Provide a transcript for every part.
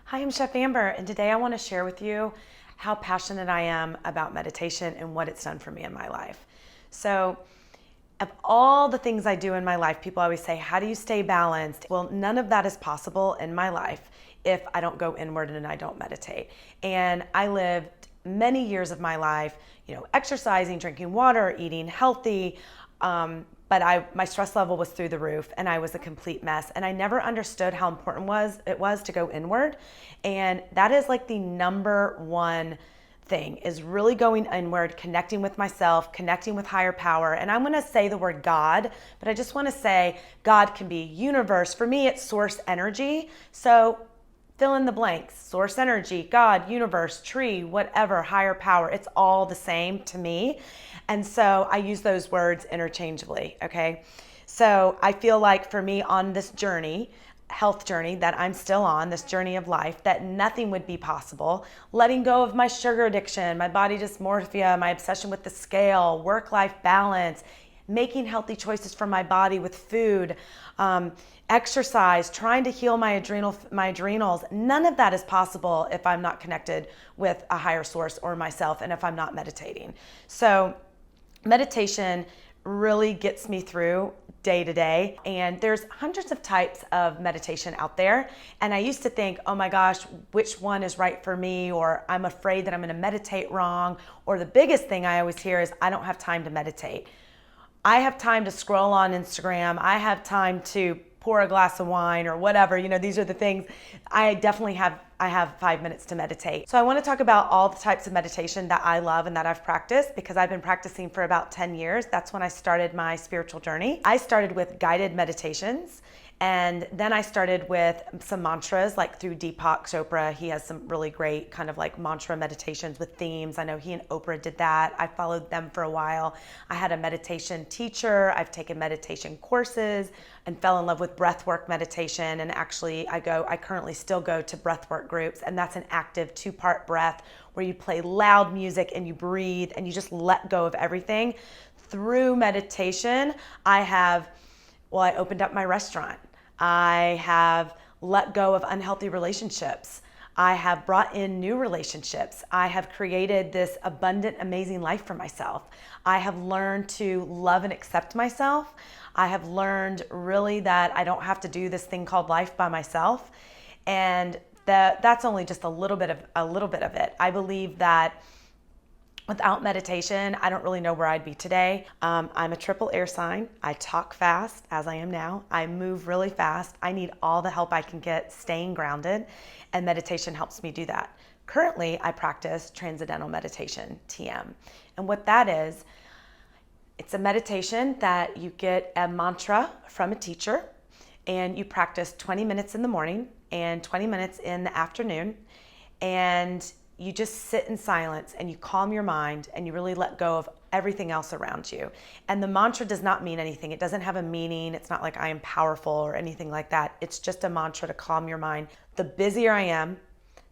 Hi, I'm Chef Amber, and today I want to share with you how passionate I am about meditation and what it's done for me in my life. So, of all the things I do in my life, people always say, how do you stay balanced? Well, none of that is possible in my life if I don't go inward and I don't meditate. And I lived many years of my life, exercising, drinking water, eating healthy, but my stress level was through the roof and I was a complete mess. And I never understood how important it was to go inward. And that is like the number one thing, is really going inward, connecting with myself, connecting with higher power. And I'm going to say the word God, but I just want to say God can be universe. For me, it's source energy. So fill in the blanks: source energy, God, universe, tree, whatever, higher power. It's all the same to me. And so I use those words interchangeably, okay? So I feel like for me on this journey, health journey that I'm still on, this journey of life, that nothing would be possible. Letting go of my sugar addiction, my body dysmorphia, my obsession with the scale, work-life balance, making healthy choices for my body with food, exercise, trying to heal my adrenals. None of that is possible if I'm not connected with a higher source or myself, and if I'm not meditating. So meditation really gets me through day to day. And there's hundreds of types of meditation out there. And I used to think, oh my gosh, which one is right for me? Or I'm afraid that I'm going to meditate wrong. Or the biggest thing I always hear is, I don't have time to meditate. I have time to scroll on Instagram. I have time to pour a glass of wine or whatever. These are the things. I have 5 minutes to meditate. So I want to talk about all the types of meditation that I love and that I've practiced, because I've been practicing for about 10 years. That's when I started my spiritual journey. I started with guided meditations. And then I started with some mantras, like through Deepak Chopra. He has some really great kind of like mantra meditations with themes. I know he and Oprah did that. I followed them for a while. I had a meditation teacher. I've taken meditation courses and fell in love with breathwork meditation. And actually I currently still go to breathwork groups. And that's an active 2-part breath where you play loud music and you breathe and you just let go of everything. Through meditation, I opened up my restaurant. I have let go of unhealthy relationships. I have brought in new relationships. I have created this abundant, amazing life for myself. I have learned to love and accept myself. I have learned really that I don't have to do this thing called life by myself. And that's only just a little bit of it. I believe that without meditation, I don't really know where I'd be today. I'm a triple air sign. I talk fast, as I am now. I move really fast. I need all the help I can get staying grounded, and meditation helps me do that. Currently, I practice Transcendental Meditation, TM. And what that is, it's a meditation that you get a mantra from a teacher, and you practice 20 minutes in the morning and 20 minutes in the afternoon. And you just sit in silence and you calm your mind and you really let go of everything else around you. And the mantra does not mean anything. It doesn't have a meaning. It's not like I am powerful or anything like that. It's just a mantra to calm your mind. The busier I am,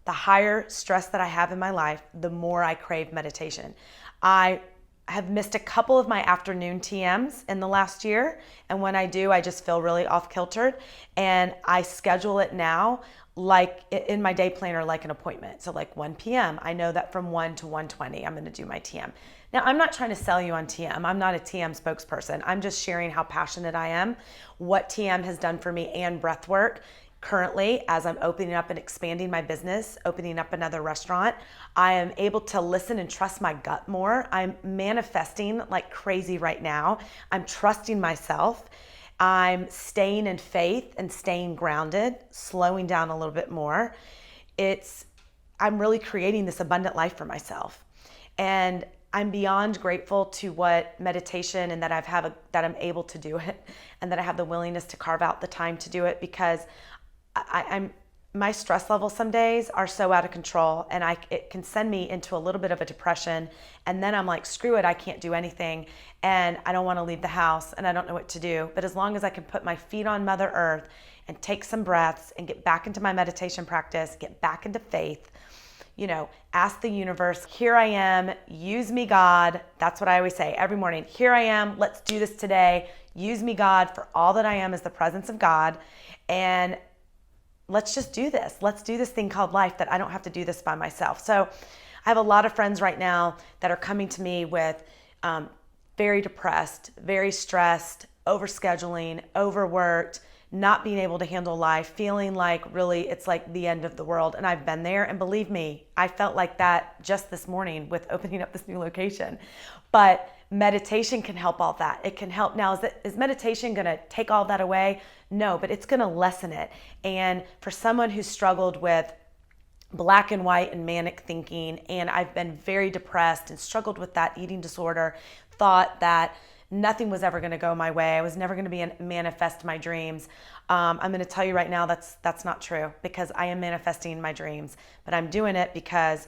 the higher stress that I have in my life, the more I crave meditation. I have missed a couple of my afternoon TMs in the last year. And when I do, I just feel really off-kiltered. And I schedule it now like in my day planner, like an appointment. So like 1 p.m., I know that from 1 to 1:20, I'm going to do my TM. Now, I'm not trying to sell you on TM. I'm not a TM spokesperson. I'm just sharing how passionate I am, what TM has done for me, and breath work. Currently, as I'm opening up and expanding my business, opening up another restaurant, I am able to listen and trust my gut more. I'm manifesting like crazy right now. I'm trusting myself. I'm staying in faith and staying grounded, slowing down a little bit more. I'm really creating this abundant life for myself. And I'm beyond grateful to what meditation, and that that I'm able to do it, and that I have the willingness to carve out the time to do it, because my stress levels some days are so out of control, and it can send me into a little bit of a depression. And then I'm like, screw it, I can't do anything. And I don't want to leave the house, and I don't know what to do. But as long as I can put my feet on Mother Earth and take some breaths and get back into my meditation practice, get back into faith, ask the universe, here I am, use me, God. That's what I always say every morning. Here I am, let's do this today. Use me, God, for all that I am is the presence of God. And let's just do this. Let's do this thing called life, that I don't have to do this by myself. So I have a lot of friends right now that are coming to me with very depressed, very stressed, overscheduling, overworked, not being able to handle life, feeling like really it's like the end of the world. And I've been there, and believe me, I felt like that just this morning with opening up this new location. But meditation can help all that. It can help. Now, is meditation going to take all that away? No, but it's going to lessen it. And for someone who's struggled with black and white and manic thinking, and I've been very depressed and struggled with that eating disorder, thought that nothing was ever going to go my way. I was never going to manifest my dreams. I'm going to tell you right now that's not true, because I am manifesting my dreams, but I'm doing it because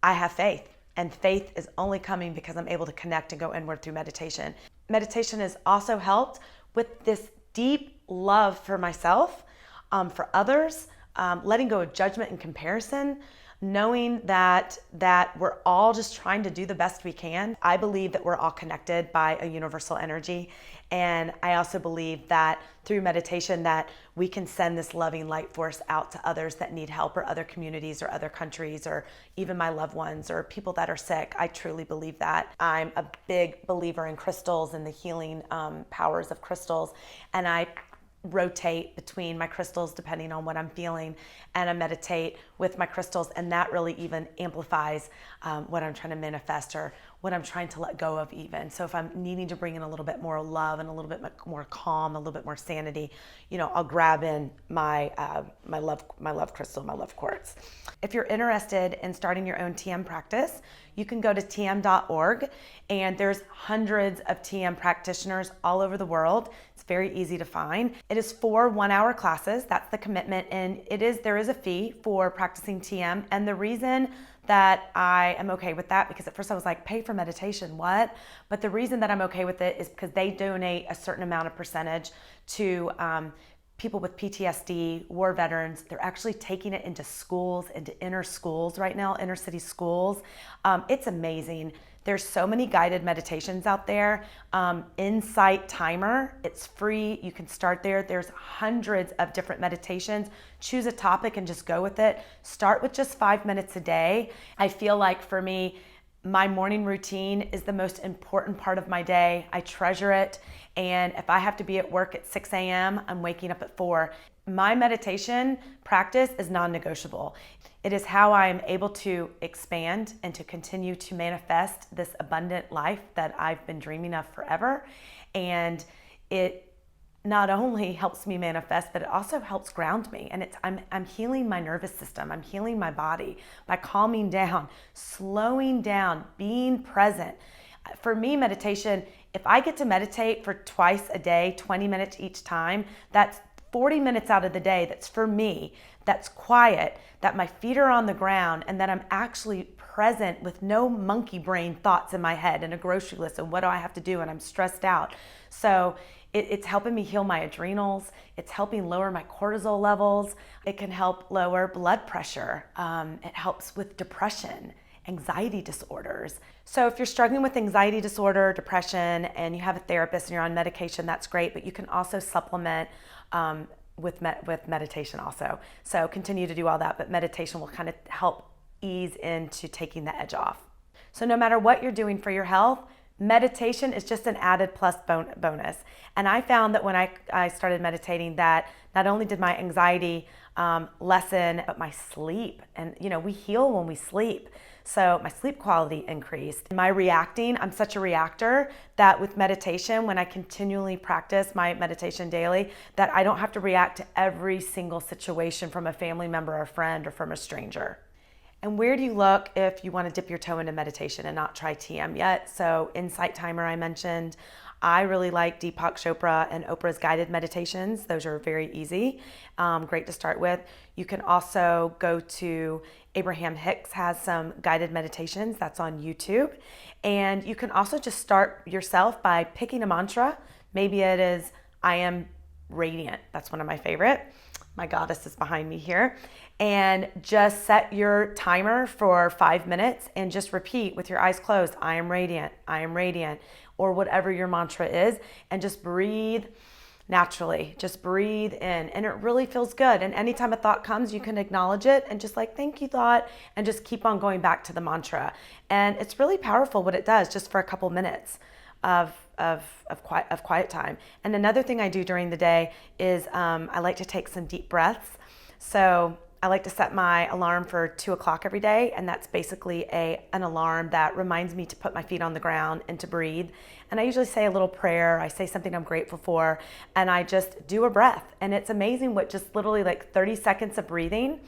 I have faith, and faith is only coming because I'm able to connect and go inward through meditation. Meditation has also helped with this deep love for myself, for others, letting go of judgment and comparison, knowing that we're all just trying to do the best we can. I believe that we're all connected by a universal energy. And I also believe that through meditation that we can send this loving light force out to others that need help, or other communities or other countries, or even my loved ones or people that are sick. I truly believe that. I'm a big believer in crystals and the healing powers of crystals. And I rotate between my crystals depending on what I'm feeling, and I meditate with my crystals, and that really even amplifies what I'm trying to manifest, or what I'm trying to let go of even. So if I'm needing to bring in a little bit more love and a little bit more calm, a little bit more sanity, I'll grab in my love crystal, my love quartz. If you're interested in starting your own TM practice, you can go to tm.org, and there's hundreds of TM practitioners all over the world. It's very easy to find. It is 4 one-hour classes. That's the commitment, and there is a fee for practicing TM. And the reason that I am okay with that, because at first I was like, pay for meditation, what? But the reason that I'm okay with it is because they donate a certain amount of percentage to people with PTSD, war veterans. They're actually taking it into schools, into inner schools right now, inner city schools. It's amazing. There's so many guided meditations out there. Insight Timer, it's free. You can start there. There's hundreds of different meditations. Choose a topic and just go with it. Start with just 5 minutes a day. I feel like for me, my morning routine is the most important part of my day. I treasure it. And if I have to be at work at 6 a.m., I'm waking up at 4. My meditation practice is non-negotiable. It is how I am able to expand and to continue to manifest this abundant life that I've been dreaming of forever. And it not only helps me manifest, but it also helps ground me. And I'm healing my nervous system. I'm healing my body by calming down, slowing down, being present. For me, meditation, if I get to meditate for twice a day, 20 minutes each time, that's 40 minutes out of the day that's for me, that's quiet, that my feet are on the ground, and that I'm actually present with no monkey brain thoughts in my head and a grocery list and what do I have to do, and I'm stressed out. So it's helping me heal my adrenals. It's helping lower my cortisol levels. It can help lower blood pressure. It helps with depression, anxiety disorders. So if you're struggling with anxiety disorder, depression, and you have a therapist and you're on medication, that's great, but you can also supplement with meditation also. So continue to do all that, but meditation will kind of help ease into taking the edge off. So no matter what you're doing for your health, meditation is just an added plus bonus. And I found that when I started meditating that not only did my anxiety lessen, but my sleep. And we heal when we sleep. So my sleep quality increased. My reacting, I'm such a reactor that with meditation, when I continually practice my meditation daily, that I don't have to react to every single situation from a family member or a friend or from a stranger. And where do you look if you want to dip your toe into meditation and not try TM yet? So Insight Timer I mentioned. I really like Deepak Chopra and Oprah's guided meditations. Those are very easy, great to start with. You can also go to Abraham Hicks has some guided meditations. That's on YouTube. And you can also just start yourself by picking a mantra. Maybe it is, I am radiant. That's one of my favorite. My goddess is behind me here. And just set your timer for 5 minutes and just repeat with your eyes closed, I am radiant, or whatever your mantra is, and just breathe naturally. Just breathe in, and it really feels good. And anytime a thought comes, you can acknowledge it and just like, thank you, thought, and just keep on going back to the mantra. And it's really powerful what it does just for a couple minutes of quiet time. And another thing I do during the day is I like to take some deep breaths. So I like to set my alarm for 2 o'clock every day, and that's basically an alarm that reminds me to put my feet on the ground and to breathe. And I usually say a little prayer, I say something I'm grateful for, and I just do a breath. And it's amazing what just literally like 30 seconds of breathing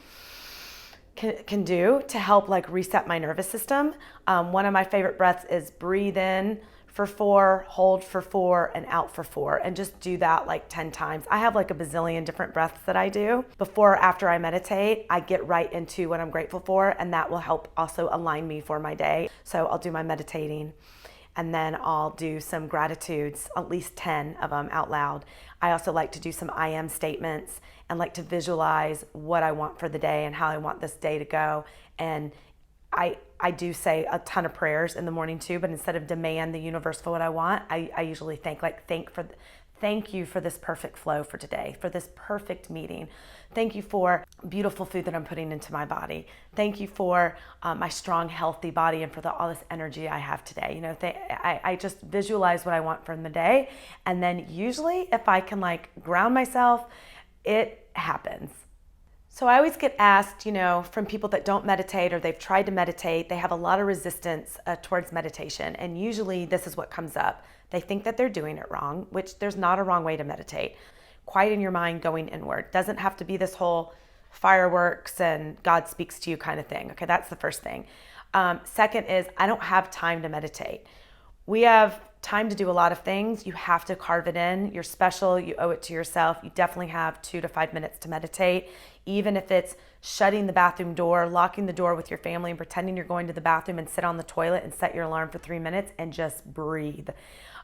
can do to help like reset my nervous system. One of my favorite breaths is breathe in for 4, hold for 4, and out for 4, and just do that like 10 times. I have like a bazillion different breaths that I do. Before or after I meditate, I get right into what I'm grateful for, and that will help also align me for my day. So I'll do my meditating, and then I'll do some gratitudes, at least 10 of them out loud. I also like to do some I am statements and like to visualize what I want for the day and how I want this day to go. And I do say a ton of prayers in the morning too, but instead of demand the universe for what I want, I usually thank you for this perfect flow for today, for this perfect meeting. Thank you for beautiful food that I'm putting into my body. Thank you for my strong, healthy body and for all this energy I have today. You know, I just visualize what I want from the day. And then usually if I can like ground myself, it happens. So I always get asked, you know, from people that don't meditate or they've tried to meditate, they have a lot of resistance towards meditation. And usually this is what comes up. They think that they're doing it wrong, which there's not a wrong way to meditate. Quiet in your mind, going inward. Doesn't have to be this whole fireworks and God speaks to you kind of thing. Okay, that's the first thing. Second is I don't have time to meditate. We have time to do a lot of things. You have to carve it in. You're special. You owe it to yourself. You definitely have 2 to 5 minutes to meditate. Even if it's shutting the bathroom door, locking the door with your family and pretending you're going to the bathroom and sit on the toilet and set your alarm for 3 minutes and just breathe.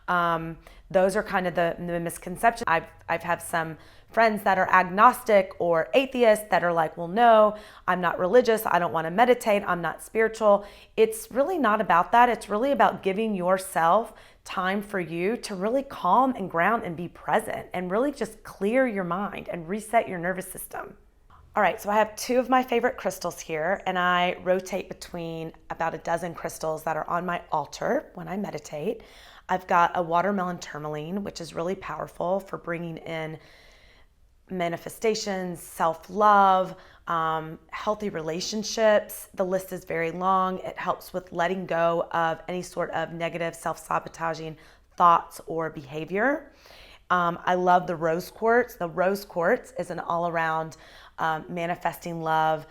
Those are kind of the misconceptions. I've had some friends that are agnostic or atheists that are like, well, no, I'm not religious. I don't want to meditate. I'm not spiritual. It's really not about that. It's really about giving yourself time for you to really calm and ground and be present and really just clear your mind and reset your nervous system. All right, so I have 2 of my favorite crystals here, and I rotate between about a dozen crystals that are on my altar when I meditate. I've got a watermelon tourmaline, which is really powerful for bringing in manifestations, self-love, healthy relationships. The list is very long. It helps with letting go of any sort of negative self-sabotaging thoughts or behavior. I love the rose quartz. The rose quartz is an all-around manifesting love,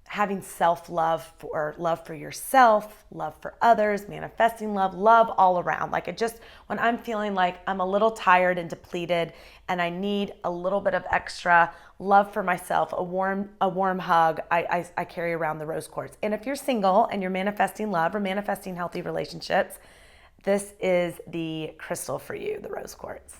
having self-love for love for yourself, love for others, manifesting love all around. Like it just, when I'm feeling like I'm a little tired and depleted and I need a little bit of extra love for myself, a warm hug, I carry around the rose quartz. And if you're single and you're manifesting love or manifesting healthy relationships, this is the crystal for you, the rose quartz.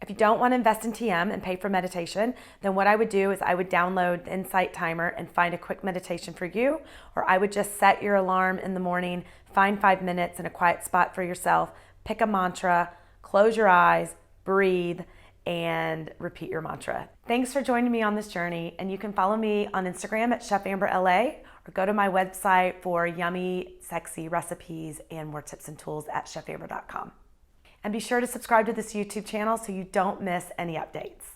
If you don't want to invest in TM and pay for meditation, then what I would do is I would download the Insight Timer and find a quick meditation for you, or I would just set your alarm in the morning, find 5 minutes in a quiet spot for yourself, pick a mantra, close your eyes, breathe, and repeat your mantra. Thanks for joining me on this journey, and you can follow me on Instagram at Chef Amber LA, or go to my website for yummy, sexy recipes and more tips and tools at chefamber.com. And be sure to subscribe to this YouTube channel so you don't miss any updates.